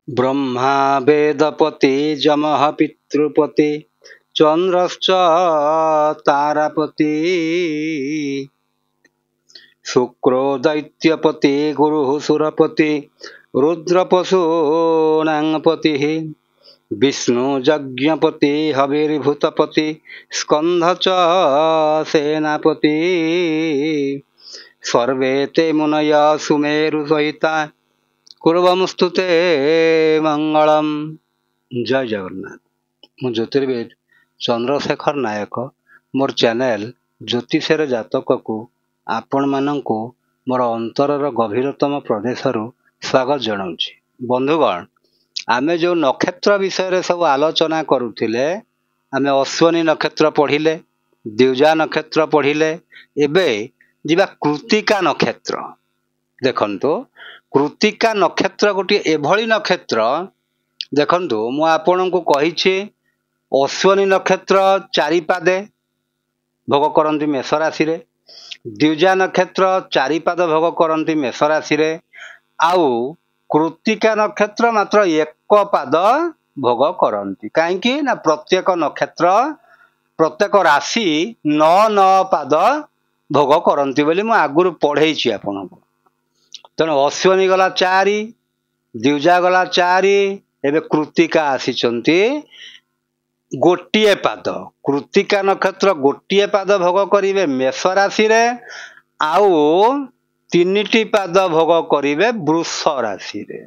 Brahma Vedpati जमः पितृपति चंद्रश्च तारापति Syukuro दैत्यपति गुरुः सुरपति रुद्रपशूनां पतिः विष्णु यज्ञपति हविर्भूतपति स्कंध च सेनापति सर्वे ते मुनया सुमेरु सहिता कुर्वंस्तुते मंगलम। जय जगन्नाथ। मु ज्योतिर्विद चंद्रशेखर नायक मोर चैनल ज्योतिषर जातक को आपण मानक मोर अंतरर गभीरतम प्रदेशरू स्वागत जनाऊँच। बंधुगण, आमे जो नक्षत्र विषय सब आलोचना करुथिले, आमे अश्वनी नक्षत्र पढ़िले, द्विजा नक्षत्र पढ़िले, एबे जिबा कृत्तिका नक्षत्र। देखंतु कृत्तिका नक्षत्र गोटे एभली नक्षत्र, देखंतु मु आपनकु कहिछि अश्वनी नक्षत्र चारि पादे भोग करंती मेष राशि रे, द्विजा नक्षत्र चारि पाद भोग करंती मेष राशि रे, आउ कृत्तिका नक्षत्र मात्र एक पाद भोग करंती। काहेकि ना प्रत्येक नक्षत्र प्रत्येक राशि 9 पाद भोग करंती बोली मु आगुरु पढ़ेछि आपनकु। तेणु अश्वनी गला 4, द्विजा गला 4, एबे कृत्तिका आसीचंती गोटिए पाद। कृत्तिका नक्षत्र गोटिए पाद भोग करिवे मेष राशि रे, आउ 3टी पाद भोग करिवे वृष राशि रे।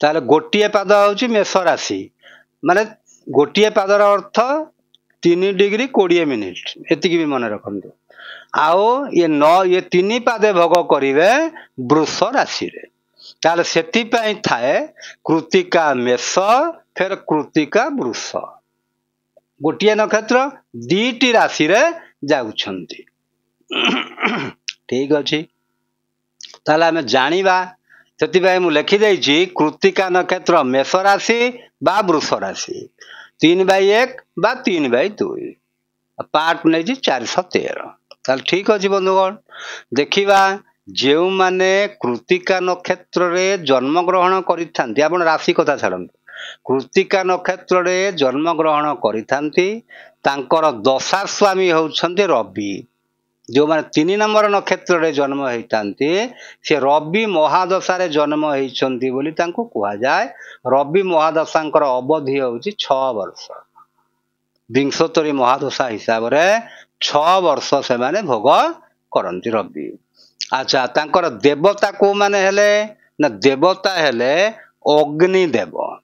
ताले गोटिए पाद होची मेष राशि, माने गोटिए पादर अर्थ 3 डिग्री 20 मिनिट, एतिकी भी मन रखंतु। आओ ये 3 पादे भोग करिवे वृष राशि रे। ताले सेति पई थाए कृत्तिका मेष फिर कृत्तिका वृष। गोटिए नक्षत्र 2टी राशि रे जाउछंती। ठीक अछि, ताले हमें जानिबा सेति पई मु लिखि दैछि कृत्तिका नक्षत्र मेष राशि बा वृष राशि 3/1 बा 3/2, पार्ट नै 413। ताले ठीक अछि बंधुगण, देखिबा जेउ माने कृत्तिका नक्षत्र रे जन्म ग्रहण करिथांती, आपण राशि कथा छाडंतु, कृत्तिका नक्षत्र रे जन्म ग्रहण करिथांती तांकर दशा स्वामी होउछंती रवि। जो माने 3 नंबर नक्षत्र रे जन्म हेइतांती से रवि महादशा रे जन्म हेइछंती बोली तांको कुहा जाय। रवि महादशांकर अवधि होउची 6 वर्ष। विंशोत्तरी महादशा हिसाब रे 6 वर्ष से माने भोग करंती रवि। अच्छा, तांकर देवता को माने हेले ना, देवता हेले अग्निदेव।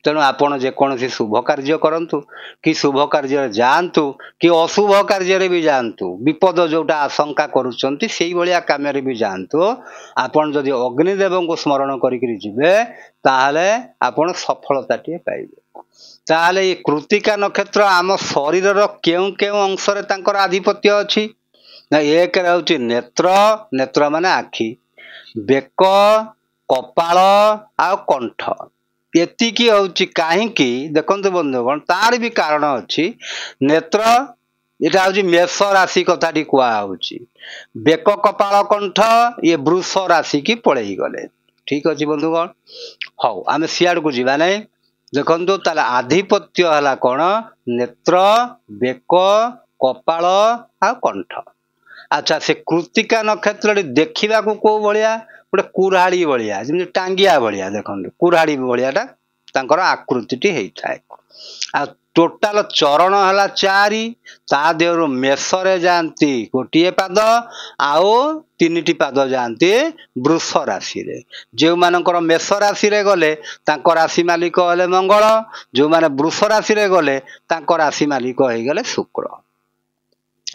तेणु आपण जे कोनसी शुभ कार्य करंतु कि शुभ कार्य जांतु कि अशुभ कार्य भी जांतु, विपद जोटा आशंका करूचंती सेही भलिया काम रे भी जांतु, आपण जदि अग्निदेव को स्मरण करिकरी जिवे ताहाले आपण सफलताटिए पाइबे। ताहाले ये कृत्तिका नक्षत्र आम शरीरर केउ केउ अंश रे तांकर आधिपत्य अछि ना। एक रहउची नेत्र, नेत्र माने आखि, बेक, कपाल आ कंठ, एतिकी होउची। काहेकि देखंतु बंधुगण, तार भी कारण अछि। नेत्र एटा होउची मेष राशि कथाटी कुआ होउची, बेक, कपाल, कंठ ये वृष राशि की पळेई गले। ठीक अछि बंधुगण, हौ आमे सियाड को जिबा नै। देखंतु ताला आधिपत्य हला कोन, नेत्र, बेक, कपाल आ कंठ। अच्छा, से कृत्तिका नक्षत्र देखिबा को को भलिया, गोटे कुराड़ी भलिया, जेमि टांगिया भलिया, देखंतु कुराड़ी भलियाटा तांकर आकृतिटी हेइथाय। आ टोटाल चरण हला 4, ता देहरु मेष रे जांती गोटिए पाद, आओ 3टी पाद जांती वृष राशि रे। जे मानकर मेष राशि रे गले तांकर राशि मालिक हले मंगल, जो माने वृष राशि रे गले तांकर राशि मालिक हेइ गले शुक्र।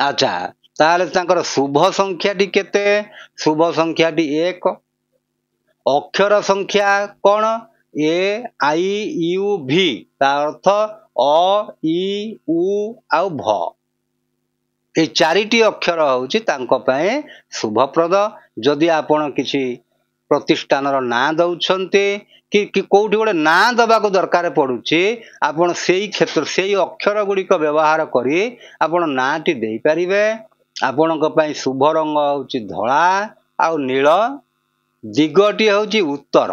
अच्छा, ताले तांकर शुभ संख्याटी केते? शुभ संख्याटी 1। अक्षर संख्या कोन? ए आई यू भी, ता अर्थ अ इ उ आउ भ। ए 4टी अक्षर होउची तांको पय शुभप्रद। जदि आपण किछि प्रतिष्ठानर ना दउछन्ते कि कोठी गोटे ना दबाको दरकार पड़ुछि आपण सेई क्षेत्र सेई अक्षर गुड़िक व्यवहार करी आपण नाटी देई परिबे। आपणक पई शुभ रंग होउछि धळा आउ नील, दिगटी होउछि उत्तर,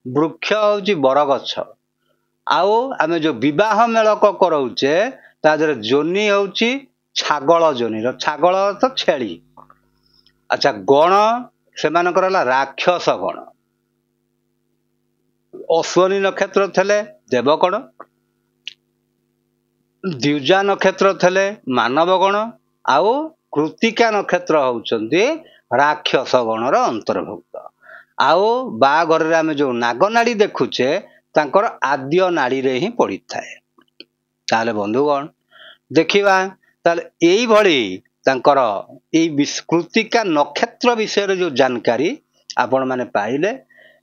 वृक्ष होउछि बरगछ, आउ आमे जो विवाह मेलक करौचे तादर जोनी होउछि छागल जोनी रो छागल तो छेली। अच्छा गण से मानकर राक्षस गण, अश्वनी नक्षत्र थेले देवगण, द्विजा नक्षत्र थेले मानवगण, आउ कृतिका नक्षत्र होउचंदी राक्षस गणर अंतर्भुक्त। आउ बाघर रे आमे जो नागनाड़ी देखुचे तांकर आद्य नाड़ी रे ही पड़ी थाए। ताले बंधुगण देखिबा ताले एई भली तांकर एई कृतिका नक्षत्र विषय जो जानकारी आपण माने पाइले।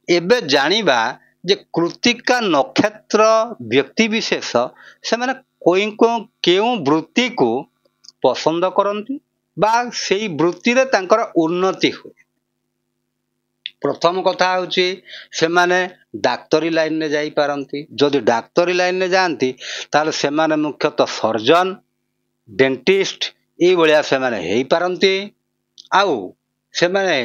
एबे जानिबा जे कृतिका नक्षत्र व्यक्ति विशेष से माने कोई को केउ वृत्ति को पसंद करती बा सेई वृत्ति रे तांकर उन्नति हुए। प्रथम कथा होची से माने डाक्तरी लाइन ने जाई पारंती। जदि डाक्तरी लाइन ने जानती ताले से माने मुख्यतः सर्जन, डेंटिस्ट ए भलिया से माने हेई पारंती। आउ से माने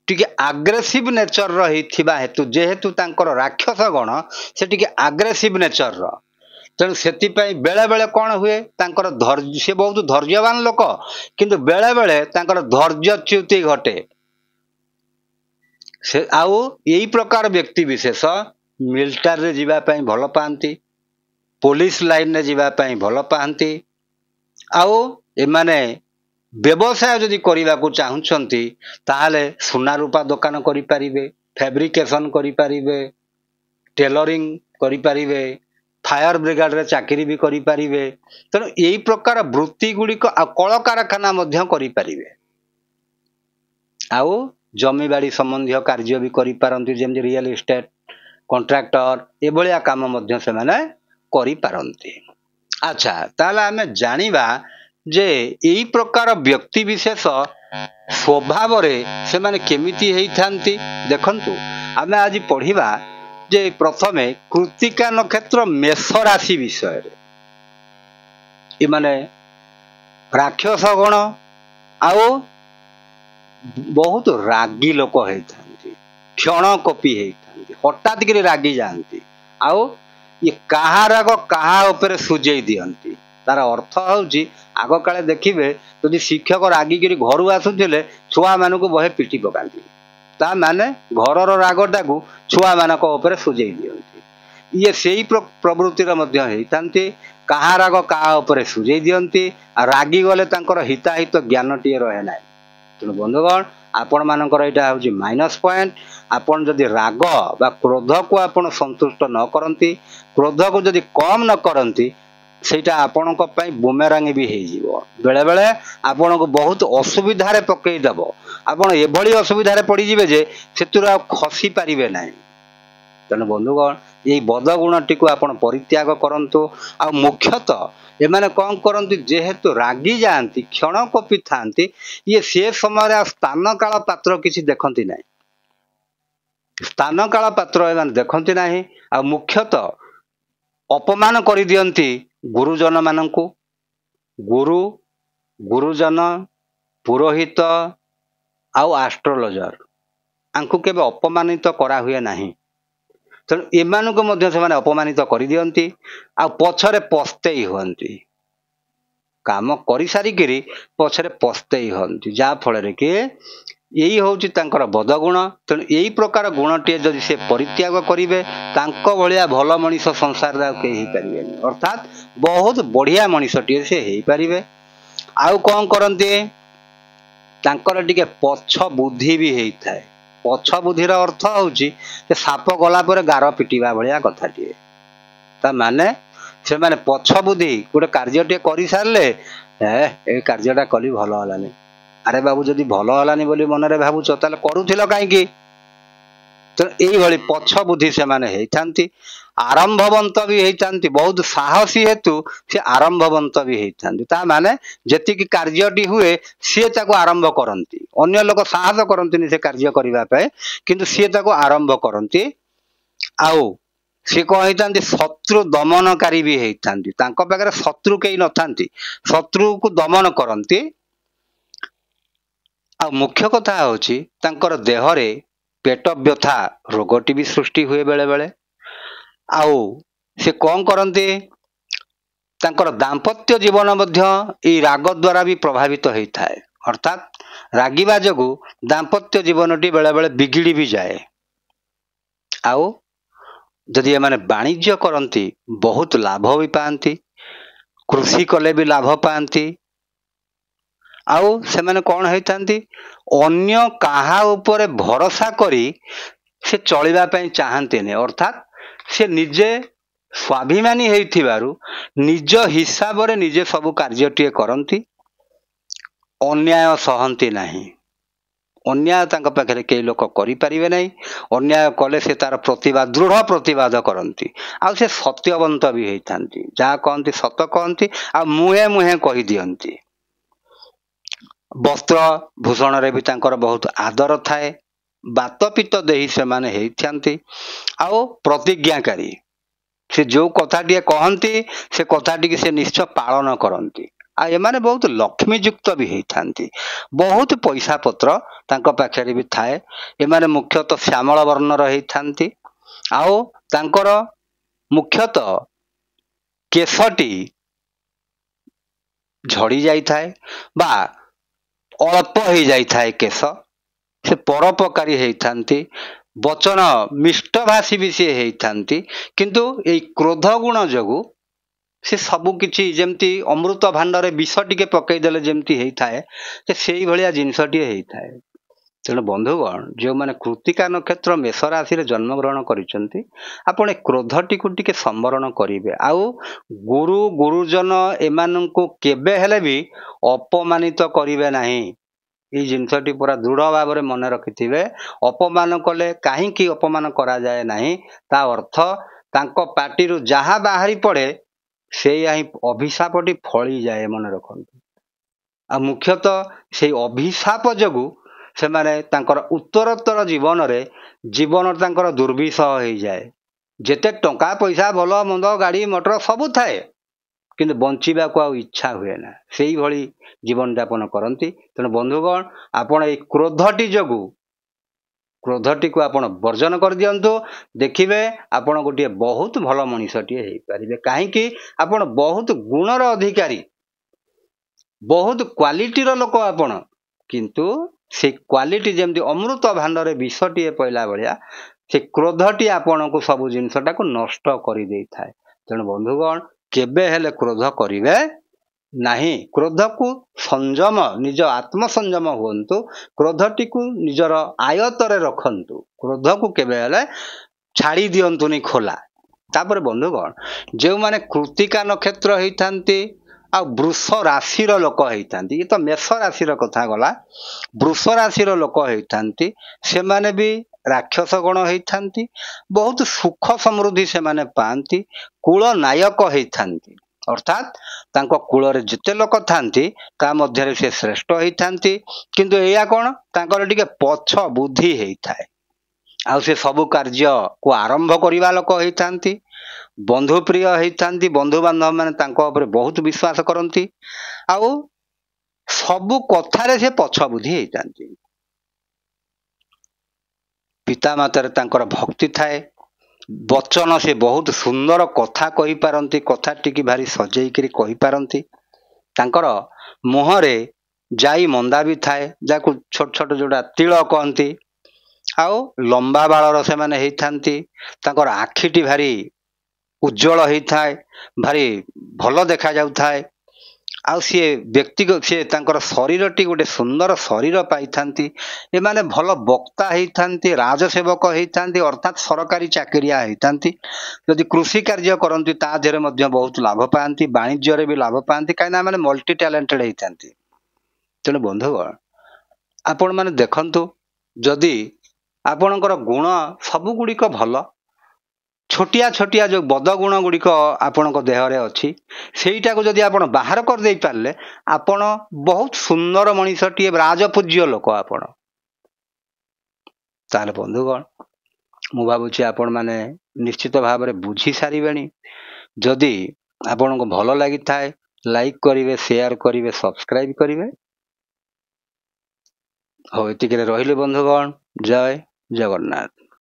टिके आग्रेसिव नेचर रही थिबा हेतु जेहेतु तांकर राक्षस गण से टिके आग्रेसिव नेचर रो तेणु सेति पई बेले बेले कौन हुए तांकर धैर्य से बहुत धैर्यवान लोक किंतु बेले बेले तांकर धैर्यच्युति घटे। से आउ यही प्रकार व्यक्ति विशेष मिलिटारी रे जीवा पई भल पांती, पुलिस लाइन रे जीवा पई भल पांती। आउ एमाने व्यवसाय जदि करने को चाहूँगी ताहले सुना रूपा दुकान करि परिबे, फैब्रिकेशन करि परिबे, टेलरिंग करि परिबे, फायर ब्रिगेड रे चाकरी भी करि परिबे। तेणु यही प्रकार वृत्ति गुड़िक कल कारखाना मध्य करि परिबे। आउ जमीबाड़ी संबंधी कार्य भी करि पारंती जेमि रियल एस्टेट कॉन्ट्रैक्टर ए भलिया काम मध्य से माने करि पारंती। अच्छा ताहले आमे जानिबा जे यही प्रकार व्यक्ति विशेष स्वभाव रे से माने केमिति हेई थांती। देखंतु आमे आज पढ़िबा जे प्रथमे कृतिका नक्षत्र मेष राशि विषय रे। ए माने राक्षस गण आउ बहुत रागी लोक हेई थांती, क्षण कपि हेई थांती, हठात करे रागी जानती। आउ ये कहा राग कहा ऊपर सुजेई दियंती। तार अर्थ होउची आग काले देखिबे यदि शिक्षक रागिकी घर आसुथिले छुआ मानक बहे पिटी पकांती ता माने घरर रागटाकू छुआ मानक ऊपर सुजेई दियंती। ये सेही प्रवृत्तिर मध्य हेइतांती। कहा राग कहा ऊपर सुजेई दियंती। रागी गले तांकर हिताहित ज्ञानटीए रहे नाही। तेणु बंधुगण आपण मानकर एटा होउची माइनस पॉइंट। आपण जदि राग बा क्रोध को आपण संतुष्ट न करंती, क्रोध को जदि कम न करंती सेटा आपणक पई बुमेरांग भी हेई जीवो। बेले बेले आपणक बहुत असुविधा रे पकई दबो। आपण एभली असुविधा रे पड़ी जिवे जे सेतुरा खसी पारिबे नाही। तेणु बंधुगण यही बद गुणटी को आपण परित्याग करंतु। आ मुख्यतः एमाने कौन करंती जेहेतु रागी जाती क्षण कपि थांती ये से समय स्थान काल पात्र किसी देखती ना। स्थान काल पात्र एमाने देखती ना। आ मुख्यतः अपमान कर दियंती गुरुजन मानंकु। गुरु, गुरुजन, पुरोहित आउ एस्ट्रोलॉजर आंकु केबे अपमानित करा हुए नाही। तेणु एमानक मध्य से अपमानित कर दियंती। आ पछरे पस्तेई हुअंती। काम करि सारिकिरी पछरे पस्तेई हुअंती जा फल कि यही होउची तांकर बदगुण। तेणु यही प्रकार गुणटी जदि से परित्याग करिवे तांको भलिया भल मनीष संसार रे केही परिबेनी। अर्थात बहुत बढ़िया मनीषटीए से हेई परिबे। आउ कौन करंती तांकर टिके पछ बुद्धि भी हेई थाए। पछ बुद्धिर अर्थ होउची साप गला पर गार पिटिबा भलिया कथाटीए। ता माने से माने पछ बुद्धि गोटे कार्यटे करि सारले ए कार्यटा कली भल हलानी। अरे बाबू जदि भल हलानी बोली मनरे भाबुछ ताले करूथिल काईकी। तेणु यही भली पछ बुद्धि से माने हेइथांती। आरंभवंत भी हेइथांती। बहुत साहसी हेतु से आरंभवंत भी हेइथांती। ता माने जेतिकी कार्यटी हुए सी ताको आरंभ करंती। अन्य लोक साहस करंतीनी से कार्य करिबा पे किंतु सी ताको आरंभ करंती। ଆଉ ସେ କଣ ହେଇଥାନ୍ତି ଶତ୍ରୁ ଦମନକାରୀ ବି ହେଇଥାନ୍ତି। ତାଙ୍କ ପାଖରେ ଶତ୍ରୁ କେହି ନଥାନ୍ତି, ଶତ୍ରୁକୁ ଦମନ କରନ୍ତି। ଆଉ ମୁଖ୍ୟ କଥା ହେଉଛି ତାଙ୍କର ଦେହରେ ପେଟ ବ୍ୟଥା ରୋଗଟି ବି ସୃଷ୍ଟି ହୁଏ ବେଳେ ବେଳେ। ଆଉ ସେ କଣ କରନ୍ତି, ତାଙ୍କର ଦାମ୍ପତ୍ୟ ଜୀବନ ମଧ୍ୟ ଏଇ ରାଗ ଦ୍ୱାରା ବି ପ୍ରଭାବିତ ହେଇଥାଏ। ଅର୍ଥାତ୍ ରାଗିବା ଯୋଗୁଁ ଦାମ୍ପତ୍ୟ ଜୀବନଟି ବେଳେ ବେଳେ ବିଗିଡ଼ି ବି ଯାଏ। ଆଉ ଯଦି ଏମାନେ ବାଣିଜ୍ୟ କରନ୍ତି ବହୁତ ଲାଭ ବି ପାଆନ୍ତି, କୃଷି କଲେ ବି ଲାଭ ପାଆନ୍ତି। ଆଉ ସେମାନେ କଣ ହେଇଥାନ୍ତି, ଅନ୍ୟ କାହା ଉପରେ ଭରସା କରି ସେ ଚଳିବା ପାଇଁ ଚାହାନ୍ତିନି। ଅର୍ଥାତ୍ ସେ ନିଜେ ସ୍ୱାଭିମାନୀ ହେଇଥିବାରୁ ନିଜ ହିସାବରେ ନିଜେ ସବୁ କାର୍ଯ୍ୟଟିଏ କରନ୍ତି, ଅନ୍ୟାୟ ସହନ୍ତି ନାହିଁ। ଅନ୍ୟାୟ ତାଙ୍କ ପାଖରେ କେହି ଲୋକ କରିପାରିବେ ନାହିଁ। ଅନ୍ୟାୟ କଲେ ସେ ତାର ପ୍ରତିବାଦ, ଦୃଢ଼ ପ୍ରତିବାଦ କରନ୍ତି। ଆଉ ସେ ସତ୍ୟବନ୍ତ ବି ହେଇଥାନ୍ତି, ଯାହା କହନ୍ତି ସତ କହନ୍ତି, ଆଉ ମୁହେଁ ମୁହେଁ କହିଦିଅନ୍ତି। ବସ୍ତ୍ର ଭୂଷଣରେ ବି ତାଙ୍କର ବହୁତ ଆଦର ଥାଏ। ବାତପିତ ଦେଇ ସେମାନେ ହେଇଥାନ୍ତି। ଆଉ ପ୍ରତିଜ୍ଞାକାରୀ, ସେ ଯୋଉ କଥାଟିଏ କହନ୍ତି ସେ କଥାଟିକି ସେ ନିଶ୍ଚୟ ପାଳନ କରନ୍ତି। ଆଉ ଏମାନେ ବହୁତ ଲକ୍ଷ୍ମୀଯୁକ୍ତ ବି ହେଇଥାନ୍ତି। ବହୁତ ପଇସା ପତ୍ର ତାଙ୍କ ପାଖରେ ବି ଥାଏ। ଏମାନେ ମୁଖ୍ୟତଃ ଶ୍ୟାମଳ ବର୍ଣ୍ଣର ହେଇଥାନ୍ତି। ଆଉ ତାଙ୍କର ମୁଖ୍ୟତଃ କେଶଟି ଝଡ଼ି ଯାଇଥାଏ ବା ଅଳ୍ପ ହେଇଯାଇଥାଏ କେଶ। ସେ ପରୋପକାରୀ ହେଇଥାନ୍ତି, ବଚନ ମିଷ୍ଟଭାଷୀ ବି ସେ ହେଇଥାନ୍ତି। କିନ୍ତୁ ଏଇ କ୍ରୋଧ ଗୁଣ ଯୋଗୁଁ ସେ ସବୁ କିଛି, ଯେମିତି ଅମୃତ ଭାଣ୍ଡରେ ବିଷ ଟିକେ ପକେଇଦେଲେ ଯେମିତି ହେଇଥାଏ, ସେ ସେଇଭଳିଆ ଜିନିଷଟିଏ ହେଇଥାଏ। ତେଣୁ ବନ୍ଧୁଗଣ, ଯେଉଁମାନେ କୃତ୍ତିକା ନକ୍ଷତ୍ର ମେଷ ରାଶିରେ ଜନ୍ମଗ୍ରହଣ କରିଛନ୍ତି, ଆପଣ ଏ କ୍ରୋଧଟିକୁ ଟିକେ ସମ୍ବରଣ କରିବେ। ଆଉ ଗୁରୁ ଗୁରୁଜନ ଏମାନଙ୍କୁ କେବେ ହେଲେ ବି ଅପମାନିତ କରିବେ ନାହିଁ। ଏଇ ଜିନିଷଟି ପୁରା ଦୃଢ଼ ଭାବରେ ମନେ ରଖିଥିବେ। ଅପମାନ କଲେ କାହିଁକି ଅପମାନ କରାଯାଏ ନାହିଁ, ତା ଅର୍ଥ ତାଙ୍କ ପାଟିରୁ ଯାହା ବାହାରି ପଡ଼େ ସେଇଆ ହିଁ ଅଭିଶାପଟି ଫଳିଯାଏ, ମନେ ରଖନ୍ତୁ। ଆଉ ମୁଖ୍ୟତଃ ସେଇ ଅଭିଶାପ ଯୋଗୁଁ ସେମାନେ ତାଙ୍କର ଉତ୍ତରୋତ୍ତର ଜୀବନ ତାଙ୍କର ଦୁର୍ବିଷହ ହେଇଯାଏ। ଯେତେ ଟଙ୍କା ପଇସା ଭଲ ମନ୍ଦ ଗାଡ଼ି ମଟର ସବୁ ଥାଏ, କିନ୍ତୁ ବଞ୍ଚିବାକୁ ଆଉ ଇଚ୍ଛା ହୁଏ ନା, ସେଇଭଳି ଜୀବନଯାପନ କରନ୍ତି। ତେଣୁ ବନ୍ଧୁଗଣ, ଆପଣ ଏଇ କ୍ରୋଧଟିକୁ ଆପଣ ବର୍ଜନ କରିଦିଅନ୍ତୁ। ଦେଖିବେ ଆପଣ ଗୋଟିଏ ବହୁତ ଭଲ ମଣିଷଟିଏ ହେଇପାରିବେ। କାହିଁକି, ଆପଣ ବହୁତ ଗୁଣର ଅଧିକାରୀ, ବହୁତ କ୍ୱାଲିଟିର ଲୋକ ଆପଣ। କିନ୍ତୁ ସେ କ୍ୱାଲିଟି ଯେମିତି ଅମୃତ ଭାଣ୍ଡରେ ବିଷଟିଏ ପଇଲା ଭଳିଆ, ସେ କ୍ରୋଧଟି ଆପଣଙ୍କୁ ସବୁ ଜିନିଷଟାକୁ ନଷ୍ଟ କରିଦେଇଥାଏ। ତେଣୁ ବନ୍ଧୁଗଣ, କେବେ ହେଲେ କ୍ରୋଧ କରିବେ ନାହିଁ। କ୍ରୋଧକୁ ସଂଯମ, ନିଜ ଆତ୍ମସଂଯମ ହୁଅନ୍ତୁ। କ୍ରୋଧଟିକୁ ନିଜର ଆୟତରେ ରଖନ୍ତୁ। କ୍ରୋଧକୁ କେବେ ହେଲେ ଛାଡ଼ି ଦିଅନ୍ତୁନି ଖୋଲା। ତାପରେ ବନ୍ଧୁଗଣ, ଯେଉଁମାନେ କୃତ୍ତିକା ନକ୍ଷତ୍ର ହେଇଥାନ୍ତି ଆଉ ବୃଷ ରାଶିର ଲୋକ ହେଇଥାନ୍ତି, ଇଏ ତ ମେଷ ରାଶିର କଥା ଗଲା, ବୃଷ ରାଶିର ଲୋକ ହେଇଥାନ୍ତି, ସେମାନେ ବି ରାକ୍ଷସ ଗଣ ହେଇଥାନ୍ତି। ବହୁତ ସୁଖ ସମୃଦ୍ଧି ସେମାନେ ପାଆନ୍ତି। କୂଳ ନାୟକ ହେଇଥାନ୍ତି। ଅର୍ଥାତ୍ ତାଙ୍କ କୂଳରେ ଯେତେ ଲୋକ ଥାନ୍ତି ତା ମଧ୍ୟରେ ସେ ଶ୍ରେଷ୍ଠ ହେଇଥାନ୍ତି। କିନ୍ତୁ ଏଇଆ କଣ, ତାଙ୍କର ଟିକେ ପଛ ବୁଦ୍ଧି ହେଇଥାଏ। ଆଉ ସେ ସବୁ କାର୍ଯ୍ୟକୁ ଆରମ୍ଭ କରିବା ଲୋକ ହେଇଥାନ୍ତି। ବନ୍ଧୁପ୍ରିୟ ହେଇଥାନ୍ତି। ବନ୍ଧୁବାନ୍ଧବ ମାନେ ତାଙ୍କ ଉପରେ ବହୁତ ବିଶ୍ୱାସ କରନ୍ତି। ଆଉ ସବୁ କଥାରେ ସେ ପଛ ବୁଦ୍ଧି ହେଇଥାନ୍ତି। ପିତାମାତାରେ ତାଙ୍କର ଭକ୍ତି ଥାଏ। ବଚନ ସେ ବହୁତ ସୁନ୍ଦର କଥା କହିପାରନ୍ତି, କଥାଟିକି ଭାରି ସଜେଇକିରି କହିପାରନ୍ତି। ତାଙ୍କର ମୁହଁରେ ଯାଇ ମନ୍ଦା ବି ଥାଏ, ଯାହାକୁ ଛୋଟ ଛୋଟ ଯୋଉଟା ତିଳ କହନ୍ତି। ଆଉ ଲମ୍ବା ବାଳର ସେମାନେ ହେଇଥାନ୍ତି। ତାଙ୍କର ଆଖିଟି ଭାରି ଉଜ୍ଜଳ ହେଇଥାଏ, ଭାରି ଭଲ ଦେଖାଯାଉଥାଏ। ଆଉ ସିଏ ତାଙ୍କର ଶରୀରଟି ଗୋଟେ ସୁନ୍ଦର ଶରୀର ପାଇଥାନ୍ତି। ଏମାନେ ଭଲ ବକ୍ତା ହେଇଥାନ୍ତି, ରାଜସେବକ ହେଇଥାନ୍ତି, ଅର୍ଥାତ୍ ସରକାରୀ ଚାକିରିଆ ହେଇଥାନ୍ତି। ଯଦି କୃଷି କାର୍ଯ୍ୟ କରନ୍ତି ତା ଦେହରେ ମଧ୍ୟ ବହୁତ ଲାଭ ପାଆନ୍ତି, ବାଣିଜ୍ୟରେ ବି ଲାଭ ପାଆନ୍ତି, କାହିଁକିନା ଏମାନେ ମଲ୍ଟି ଟ୍ୟାଲେଣ୍ଟେଡ୍ ହେଇଥାନ୍ତି। ତେଣୁ ବନ୍ଧୁଗଣ, ଆପଣମାନେ ଦେଖନ୍ତୁ, ଯଦି ଆପଣଙ୍କର ଗୁଣ ସବୁଗୁଡ଼ିକ ଭଲ, ଛୋଟିଆ ଛୋଟିଆ ଯେଉଁ ବଦ ଗୁଣ ଗୁଡ଼ିକ ଆପଣଙ୍କ ଦେହରେ ଅଛି, ସେଇଟାକୁ ଯଦି ଆପଣ ବାହାର କରିଦେଇ ପାରିଲେ, ଆପଣ ବହୁତ ସୁନ୍ଦର ମଣିଷଟିଏ, ରାଜପୂଜ୍ୟ ଲୋକ ଆପଣ। ତାହେଲେ ବନ୍ଧୁଗଣ, ମୁଁ ଭାବୁଛି ଆପଣମାନେ ନିଶ୍ଚିତ ଭାବରେ ବୁଝି ସାରିବେଣି। ଯଦି ଆପଣଙ୍କୁ ଭଲ ଲାଗିଥାଏ ଲାଇକ୍ କରିବେ, ସେୟାର କରିବେ, ସବସ୍କ୍ରାଇବ୍ କରିବେ। ହଉ, ଏତିକିରେ ରହିଲେ ବନ୍ଧୁଗଣ। ଜୟ ଜଗନ୍ନାଥ।